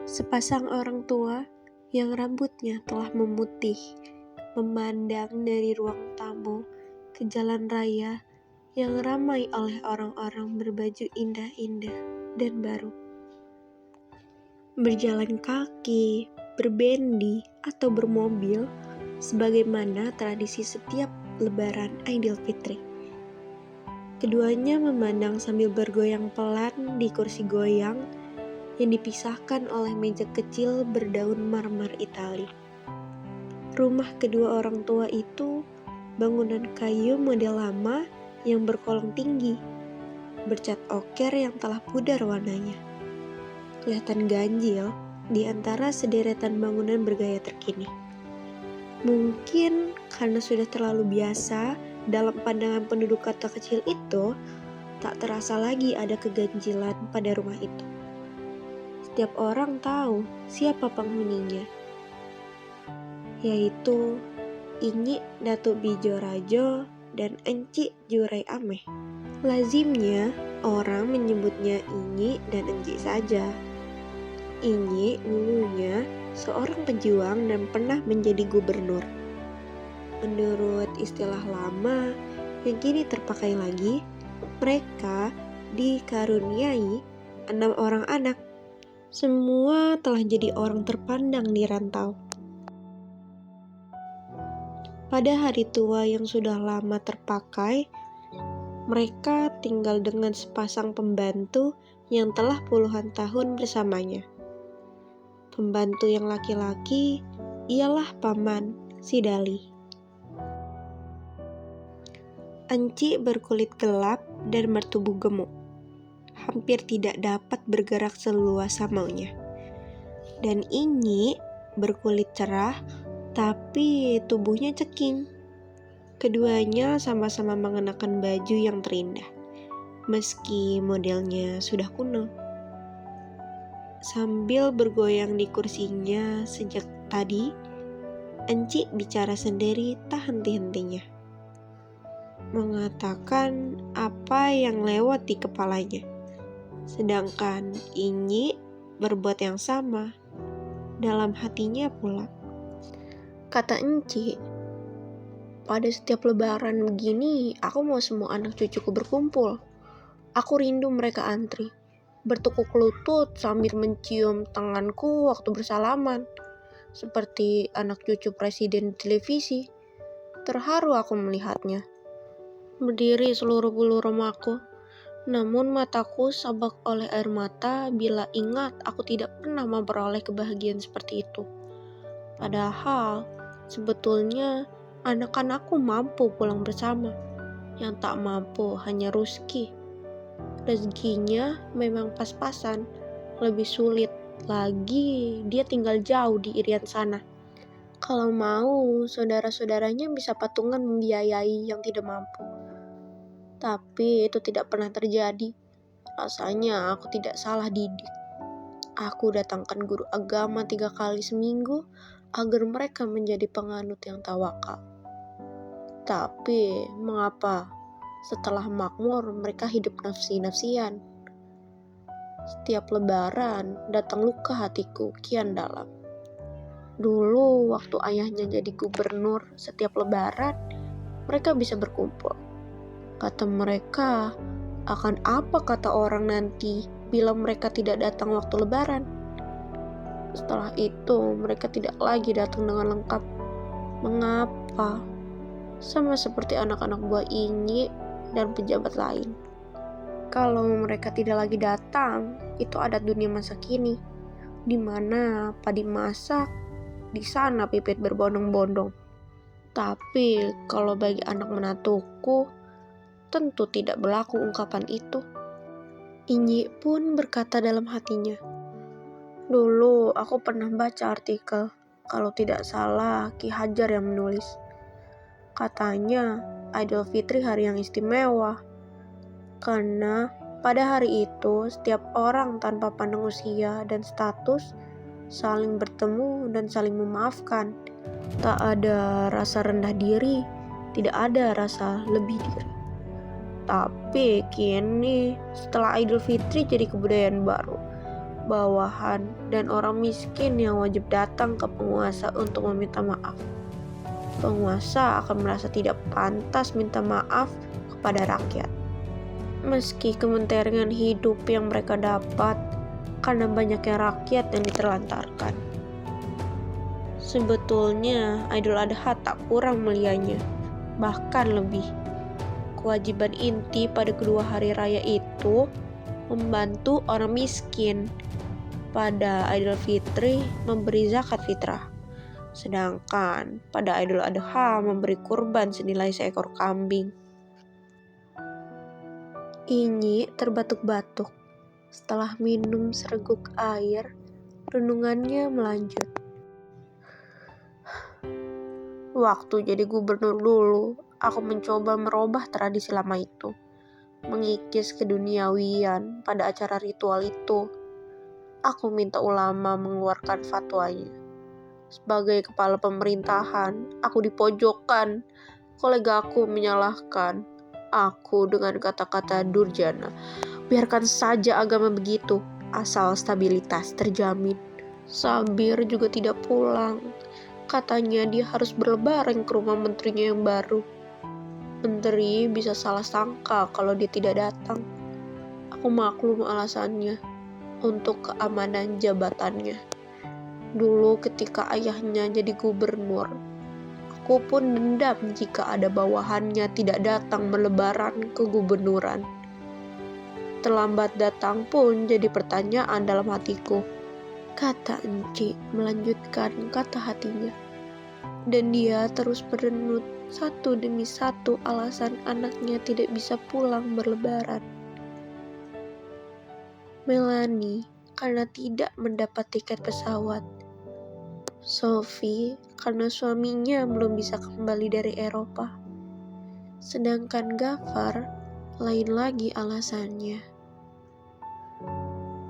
Sepasang orang tua yang rambutnya telah memutih memandang dari ruang tamu ke jalan raya yang ramai oleh orang-orang berbaju indah-indah dan baru. Berjalan kaki, berbendi, atau bermobil sebagaimana tradisi setiap Lebaran Idul Fitri. Keduanya memandang sambil bergoyang pelan di kursi goyang yang dipisahkan oleh meja kecil berdaun marmer Itali. Rumah kedua orang tua itu bangunan kayu model lama yang berkolong tinggi, bercat oker yang telah pudar warnanya. Kelihatan ganjil di antara sederetan bangunan bergaya terkini. Mungkin karena sudah terlalu biasa dalam pandangan penduduk kota kecil itu, tak terasa lagi ada keganjilan pada rumah itu. Setiap orang tahu siapa penghuninya, yaitu Inyi Datuk Bijo Rajo dan Enci Jurai Ameh. Lazimnya orang menyebutnya Inyi dan Enci saja. Inyi dulunya seorang pejuang dan pernah menjadi gubernur. Menurut istilah lama yang kini terpakai lagi, mereka dikaruniai 6 orang anak. Semua telah jadi orang terpandang di rantau. Pada hari tua yang sudah lama terpakai, mereka tinggal dengan sepasang pembantu yang telah puluhan tahun bersamanya. Pembantu yang laki-laki ialah Paman Sidali. Enci berkulit gelap dan bertubuh gemuk. Hampir tidak dapat bergerak seluasa maunya. Dan Inyi berkulit cerah, tapi tubuhnya ceking. Keduanya sama-sama mengenakan baju yang terindah, meski modelnya sudah kuno. Sambil bergoyang di kursinya sejak tadi, Enci bicara sendiri tak henti-hentinya, mengatakan apa yang lewat di kepalanya. Sedangkan Inyi berbuat yang sama dalam hatinya pula. Kata Enci, pada setiap lebaran begini, aku mau semua anak cucuku berkumpul. Aku rindu mereka antri, bertekuk lutut sambil mencium tanganku waktu bersalaman, seperti anak cucu presiden di televisi. Terharu aku melihatnya. Berdiri seluruh bulu remaku, namun mataku sabak oleh air mata bila ingat aku tidak pernah memperoleh kebahagiaan seperti itu. Padahal sebetulnya anak-anakku mampu pulang bersama. Yang tak mampu hanya Ruski. Rezekinya memang pas-pasan, lebih sulit lagi dia tinggal jauh di Irian sana. Kalau mau, saudara-saudaranya bisa patungan membiayai yang tidak mampu. Tapi itu tidak pernah terjadi. Rasanya aku tidak salah didik. Aku datangkan guru agama 3 kali seminggu agar mereka menjadi penganut yang tawakal. Tapi mengapa setelah makmur mereka hidup nafsi-nafsian? Setiap lebaran datang luka hatiku kian dalam. Dulu waktu ayahnya jadi gubernur, setiap lebaran mereka bisa berkumpul. Kata mereka, akan apa kata orang nanti bila mereka tidak datang waktu lebaran? Setelah itu mereka tidak lagi datang dengan lengkap. Mengapa? Sama seperti anak-anak buah Inyi dan pejabat lain. Kalau mereka tidak lagi datang, itu adat dunia masa kini, di mana padi masak, di sana pipit berbondong-bondong. Tapi kalau bagi anak menantuku, tentu tidak berlaku ungkapan itu. Inyi pun berkata dalam hatinya, dulu aku pernah baca artikel, kalau tidak salah Ki Hajar yang menulis. Katanya Idul Fitri hari yang istimewa, karena pada hari itu setiap orang tanpa pandang usia dan status saling bertemu dan saling memaafkan. Tak ada rasa rendah diri, tidak ada rasa lebih diri. Tapi kini setelah Idul Fitri jadi kebudayaan baru, bawahan, dan orang miskin yang wajib datang ke penguasa untuk meminta maaf. Penguasa akan merasa tidak pantas minta maaf kepada rakyat. Meski kementerian hidup yang mereka dapat karena banyaknya rakyat yang diterlantarkan. Sebetulnya Idul Adha tak kurang mulianya, bahkan lebih. Kewajiban inti pada kedua hari raya itu membantu orang miskin. Pada Idul Fitri memberi zakat fitrah, sedangkan pada Idul Adha memberi kurban senilai seekor kambing. Inyi terbatuk-batuk. Setelah minum sereguk air, renungannya melanjut. Waktu jadi gubernur dulu, aku mencoba merubah tradisi lama itu, mengikis keduniawian pada acara ritual itu. Aku minta ulama mengeluarkan fatwanya. Sebagai kepala pemerintahan, aku dipojokkan. Kolegaku menyalahkan aku dengan kata-kata durjana. Biarkan saja agama begitu, asal stabilitas terjamin. Sabir juga tidak pulang. Katanya dia harus berlebaran ke rumah menterinya yang baru. Menteri bisa salah sangka kalau dia tidak datang. Aku maklum alasannya, untuk keamanan jabatannya. Dulu ketika ayahnya jadi gubernur, aku pun dendam jika ada bawahannya tidak datang berlebaran ke gubernuran. Terlambat datang pun jadi pertanyaan dalam hatiku, kata Enci melanjutkan kata hatinya. Dan dia terus merenut satu demi satu alasan anaknya tidak bisa pulang berlebaran. Melanie karena tidak mendapat tiket pesawat. Sophie karena suaminya belum bisa kembali dari Eropa. Sedangkan Gafar lain lagi alasannya.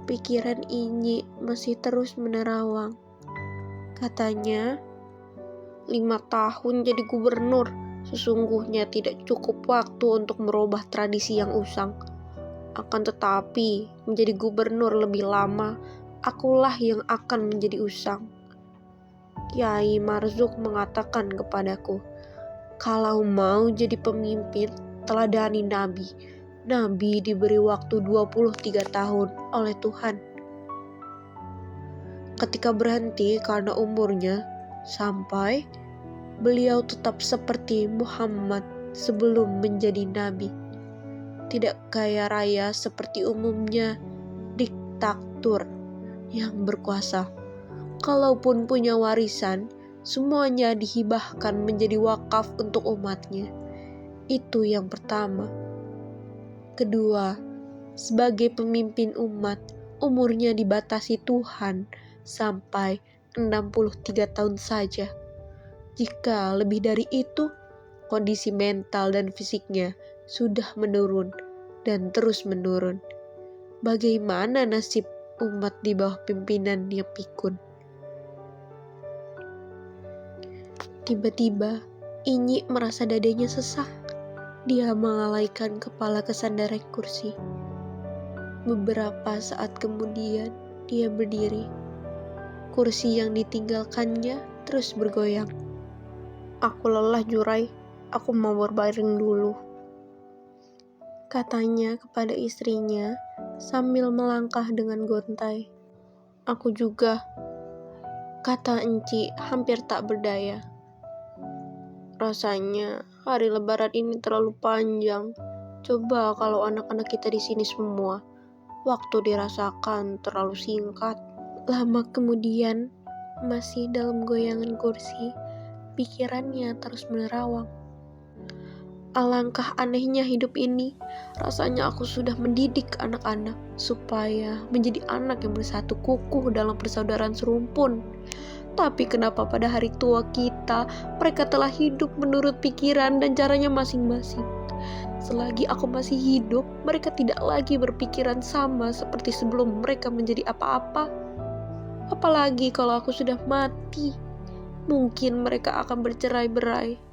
Pikiran Inyi masih terus menerawang. Katanya, 5 tahun jadi gubernur sesungguhnya tidak cukup waktu untuk merubah tradisi yang usang. Akan tetapi, menjadi gubernur lebih lama, akulah yang akan menjadi usang. Kiai Marzuk mengatakan kepadaku, kalau mau jadi pemimpin, teladani Nabi. Nabi diberi waktu 23 tahun oleh Tuhan. Ketika berhenti karena umurnya, sampai beliau tetap seperti Muhammad sebelum menjadi Nabi. Tidak kaya raya seperti umumnya diktator yang berkuasa. Kalaupun punya warisan, semuanya dihibahkan menjadi wakaf untuk umatnya. Itu yang pertama. Kedua, sebagai pemimpin umat, umurnya dibatasi Tuhan sampai 63 tahun saja. Jika lebih dari itu, kondisi mental dan fisiknya sudah menurun dan terus menurun. Bagaimana nasib umat di bawah pimpinannya pikun? Tiba-tiba, Inyi merasa dadanya sesak. Dia mengalaikan kepala ke sandaran kursi. Beberapa saat kemudian, dia berdiri. Kursi yang ditinggalkannya terus bergoyang. Aku lelah, Jurai. Aku mau berbaring dulu, katanya kepada istrinya sambil melangkah dengan gontai. Aku juga, kata Enci hampir tak berdaya. Rasanya hari lebaran ini terlalu panjang. Coba kalau anak-anak kita di sini semua. Waktu dirasakan terlalu singkat. Lama kemudian, masih dalam goyangan kursi, pikirannya terus menerawang. Alangkah anehnya hidup ini. Rasanya aku sudah mendidik anak-anak supaya menjadi anak yang bersatu kukuh dalam persaudaraan serumpun. Tapi kenapa pada hari tua kita, mereka telah hidup menurut pikiran dan caranya masing-masing. Selagi aku masih hidup, mereka tidak lagi berpikiran sama seperti sebelum mereka menjadi apa-apa. Apalagi kalau aku sudah mati, mungkin mereka akan bercerai-berai.